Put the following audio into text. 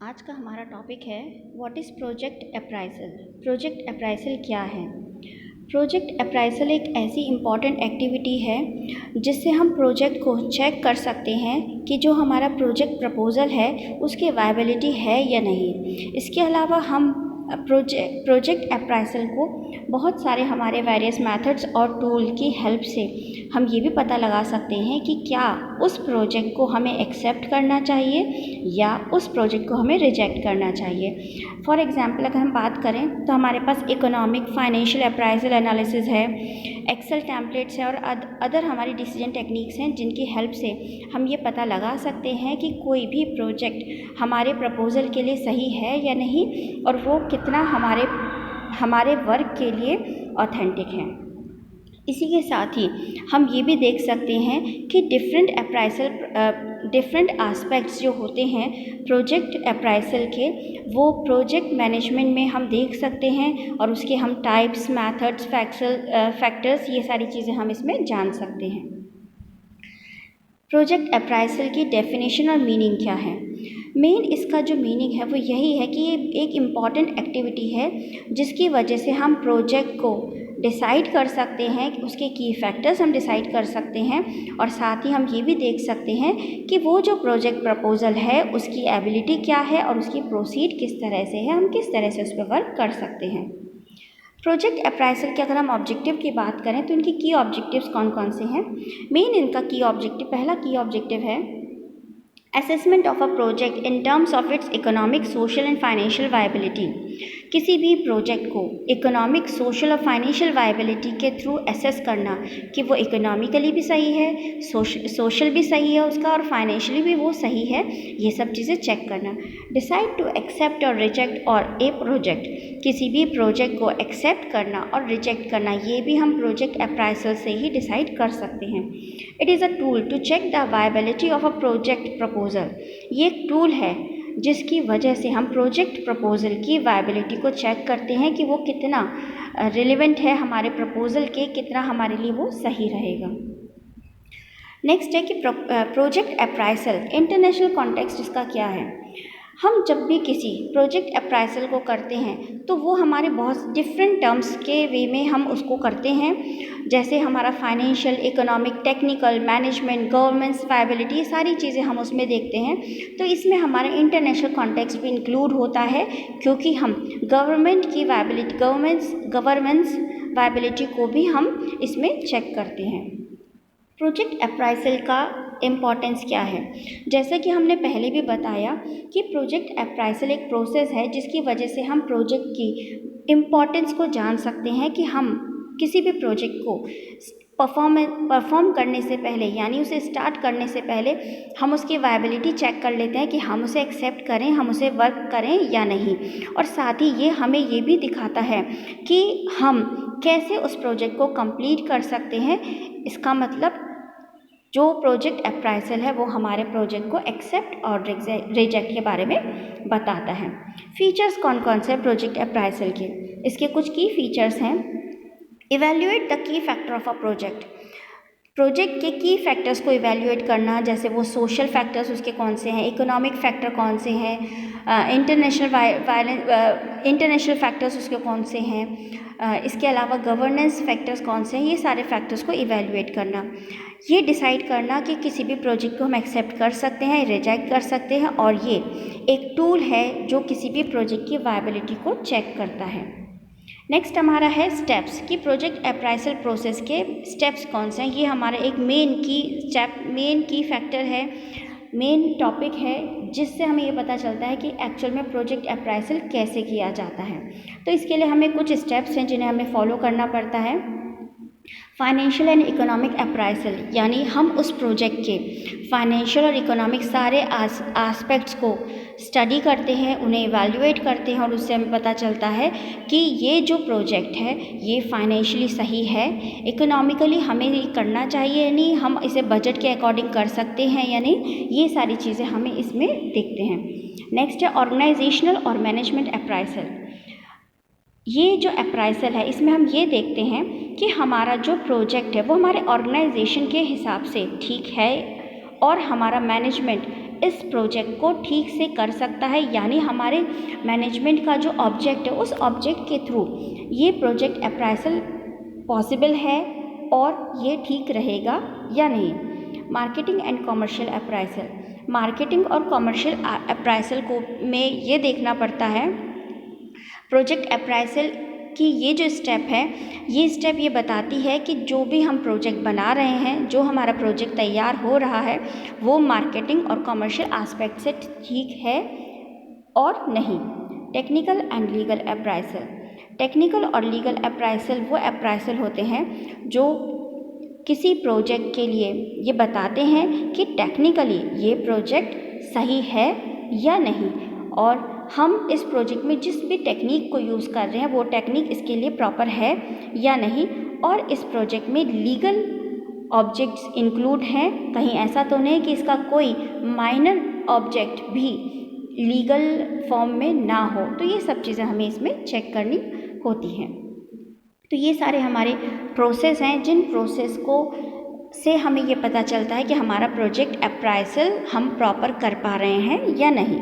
आज का हमारा टॉपिक है what is project appraisal. Project appraisal क्या है? प्रोजेक्ट अप्राइजल एक ऐसी इम्पॉर्टेंट एक्टिविटी है जिससे हम प्रोजेक्ट को चेक कर सकते हैं कि जो हमारा प्रोजेक्ट प्रपोज़ल है उसकी वायबिलिटी है या नहीं। इसके अलावा हम प्रोजेक्ट अप्राइजल को बहुत सारे हमारे वेरियस मेथड्स और टूल की हेल्प से हम ये भी पता लगा सकते हैं कि क्या उस प्रोजेक्ट को हमें एक्सेप्ट करना चाहिए या उस प्रोजेक्ट को हमें रिजेक्ट करना चाहिए। फॉर एग्जांपल अगर हम बात करें तो हमारे पास इकोनॉमिक फाइनेंशियल अप्राइजल एनालिसिस है, एक्सेल टेम्पलेट्स है और अदर हमारी डिसीजन टेक्निक्स हैं जिनकी हेल्प से हम ये पता लगा सकते हैं कि कोई भी प्रोजेक्ट हमारे प्रपोज़ल के लिए सही है या नहीं और वो कितना हमारे वर्क के लिए ऑथेंटिक है। इसी के साथ ही हम ये भी देख सकते हैं कि डिफरेंट एस्पेक्ट्स जो होते हैं प्रोजेक्ट अप्राइजल के, वो प्रोजेक्ट मैनेजमेंट में हम देख सकते हैं और उसके हम टाइप्स, मेथड्स, फैक्टर्स ये सारी चीज़ें हम इसमें जान सकते हैं। प्रोजेक्ट अप्राइजल की डेफिनेशन और मीनिंग क्या है? मेन इसका जो मीनिंग है वो यही है कि ये एक इम्पॉर्टेंट एक्टिविटी है जिसकी वजह से हम प्रोजेक्ट को डिसाइड कर सकते हैं, उसके की फैक्टर्स हम डिसाइड कर सकते हैं और साथ ही हम ये भी देख सकते हैं कि वो जो प्रोजेक्ट प्रपोज़ल है उसकी एबिलिटी क्या है और उसकी प्रोसीड किस तरह से है, हम किस तरह से उस पर वर्क कर सकते हैं। प्रोजेक्ट अप्राइजल के अगर हम ऑब्जेक्टिव की बात करें तो इनकी की ऑब्जेक्टिव्स कौन कौन से हैं? मेन इनका की ऑब्जेक्टिव, पहला की ऑब्जेक्टिव है assessment of a project in terms of its economic, social and financial viability. किसी भी प्रोजेक्ट को इकोनॉमिक, सोशल और फाइनेंशियल वायबिलिटी के थ्रू असेस करना कि वो इकोनॉमिकली भी सही है, सोशल भी सही है उसका और फाइनेंशियली भी वो सही है, ये सब चीज़ें चेक करना। डिसाइड टू एक्सेप्ट और रिजेक्ट और ए प्रोजेक्ट, किसी भी प्रोजेक्ट को एक्सेप्ट करना और रिजेक्ट करना ये भी हम प्रोजेक्ट अप्राइजल से ही डिसाइड कर सकते हैं। It is a tool to check the viability of a project proposal. ये एक टूल है जिसकी वजह से हम प्रोजेक्ट प्रपोजल की वायबिलिटी को चेक करते हैं कि वो कितना रिलेवेंट है हमारे प्रपोजल के, कितना हमारे लिए वो सही रहेगा। नेक्स्ट है कि प्रोजेक्ट अप्राइजल इंटरनेशनल कॉन्टेक्स्ट इसका क्या है? हम जब भी किसी प्रोजेक्ट अप्राइजल को करते हैं तो वो हमारे बहुत डिफरेंट टर्म्स के वे में हम उसको करते हैं, जैसे हमारा financial, economic, technical, management, governance, viability, सारी चीज़ें हम उसमें देखते हैं। तो इसमें हमारा इंटरनेशनल कॉन्टेक्स्ट भी इंक्लूड होता है क्योंकि हम गवर्नमेंट की वायबिलिटी, गवर्नेंस वायबिलिटी को भी हम इसमें चेक करते हैं। प्रोजेक्ट अप्राइजल का इम्पॉर्टेंस क्या है? जैसे कि हमने पहले भी बताया कि प्रोजेक्ट अप्राइजल एक प्रोसेस है जिसकी वजह से हम प्रोजेक्ट की इम्पॉर्टेंस को जान सकते हैं कि हम किसी भी प्रोजेक्ट को परफॉर्म करने से पहले यानी उसे स्टार्ट करने से पहले हम उसकी वायबिलिटी चेक कर लेते हैं कि हम उसे एक्सेप्ट करें, हम उसे वर्क करें या नहीं। और साथ ही ये हमें ये भी दिखाता है कि हम कैसे उस प्रोजेक्ट को कंप्लीट कर सकते हैं। इसका मतलब जो प्रोजेक्ट अप्राइजल है वो हमारे प्रोजेक्ट को एक्सेप्ट और रिजेक्ट के बारे में बताता है। फीचर्स कौन कौन से हैं प्रोजेक्ट अप्राइजल के? इसके कुछ की फीचर्स हैं। Evaluate the key factor of a project. Project के की फैक्टर्स को इवैल्यूएट करना, जैसे वो सोशल फैक्टर्स उसके कौन से हैं, इकोनॉमिक फैक्टर कौन से हैं, इंटरनेशनल फैक्टर्स उसके कौन से हैं, इसके अलावा गवर्नेंस फैक्टर्स कौन से हैं, ये सारे फैक्टर्स को इवैल्यूएट करना। ये डिसाइड करना कि किसी भी प्रोजेक्ट को हम एक्सेप्ट कर सकते हैं, रिजेक्ट कर सकते हैं और ये एक टूल है जो किसी भी प्रोजेक्ट की वायबिलिटी को चेक करता है। नेक्स्ट हमारा है स्टेप्स कि प्रोजेक्ट अप्राइजल प्रोसेस के स्टेप्स कौन से हैं। ये हमारा एक मेन की फैक्टर है, मेन टॉपिक है जिससे हमें ये पता चलता है कि एक्चुअल में प्रोजेक्ट अप्राइजल कैसे किया जाता है। तो इसके लिए हमें कुछ स्टेप्स हैं जिन्हें हमें फॉलो करना पड़ता है। फाइनेंशियल एंड इकोनॉमिक अप्राइजल, यानी हम उस प्रोजेक्ट के फाइनेंशियल और इकोनॉमिक सारे एस्पेक्ट्स को स्टडी करते हैं, उन्हें इवैल्यूएट करते हैं और उससे हमें पता चलता है कि ये जो प्रोजेक्ट है ये फाइनेंशियली सही है, इकोनॉमिकली हमें ये करना चाहिए या नहीं, हम इसे बजट के अकॉर्डिंग कर सकते हैं या नहीं, ये सारी चीज़ें हमें इसमें देखते हैं। नेक्स्ट है ऑर्गेनाइजेशनल और मैनेजमेंट अप्राइजल। ये जो अप्राइजल है इसमें हम ये देखते हैं कि हमारा जो प्रोजेक्ट है वो हमारे ऑर्गेनाइजेशन के हिसाब से ठीक है और हमारा मैनेजमेंट इस प्रोजेक्ट को ठीक से कर सकता है, यानी हमारे मैनेजमेंट का जो ऑब्जेक्ट है उस ऑब्जेक्ट के थ्रू ये प्रोजेक्ट अप्राइसल पॉसिबल है और ये ठीक रहेगा या नहीं। मार्केटिंग एंड कॉमर्शियल अप्राइसल, मार्केटिंग और कॉमर्शियल अप्राइसल को में ये देखना पड़ता है प्रोजेक्ट अप्राइसल की ये जो स्टेप है, ये स्टेप ये बताती है कि जो भी हम प्रोजेक्ट बना रहे हैं, जो हमारा प्रोजेक्ट तैयार हो रहा है, वो मार्केटिंग और कॉमर्शियल एस्पेक्ट से ठीक है और नहीं। टेक्निकल एंड लीगल अप्राइसल, टेक्निकल और लीगल अप्राइसल वो अप्राइसल होते हैं जो किसी प्रोजेक्ट के लिए ये बताते हैं कि टेक्निकली ये प्रोजेक्ट सही है या नहीं, और हम इस प्रोजेक्ट में जिस भी टेक्निक को यूज़ कर रहे हैं वो टेक्निक इसके लिए प्रॉपर है या नहीं, और इस प्रोजेक्ट में लीगल ऑब्जेक्ट्स इंक्लूड हैं, कहीं ऐसा तो नहीं कि इसका कोई माइनर ऑब्जेक्ट भी लीगल फॉर्म में ना हो। तो ये सब चीज़ें हमें इसमें चेक करनी होती हैं। तो ये सारे हमारे प्रोसेस हैं जिन प्रोसेस को से हमें ये पता चलता है कि हमारा प्रोजेक्ट अप्राइसल हम प्रॉपर कर पा रहे हैं या नहीं।